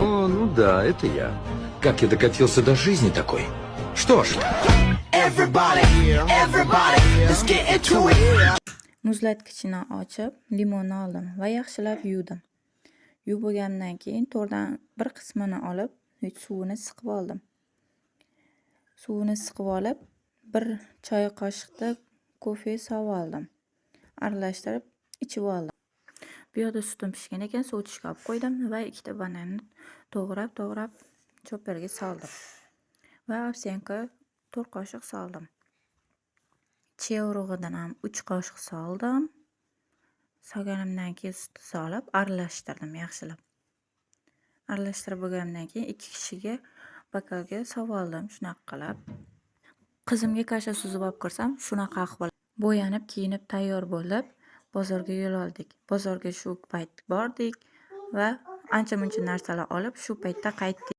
О, ну да, это я. Как я докатился до жизни такой? Что ж, Everybody, everybody, let's get into it. Muzlatkichni ochib, limonni oldim va yaxshilab yuvdim. Yuvib bo'lgandan keyin to'rdan bir qismini olib, suvini siqib oldim. Suvini siqib olib, bir choy qoshiqda kofe sovib oldim. Aralashtirib ichib oldim. Bu yerda sutim pishgan ekan, sovitishga olib qo'ydim va ikkita bananni to'g'rab choperga soldim. Va ovsyanka 4 qoshiq soldim. Chia urug'idan ham 3 qoshiq soldim. Solganimdan keyin sutni solib aralashtirdim yaxshilab. Aralashtirib bo'lgandan keyin 2 kishiga bokalga solib oldim shunaqa qilib. Qizimga kasha suzib olib kirsam, shunaqa ahvol. Bo'yanib, kiyinib tayyor bo'lib, bozorga yo'l oldik. Bozorga shu payt bordik va ancha-muncha narsalar olib, shu paytda qaytdik.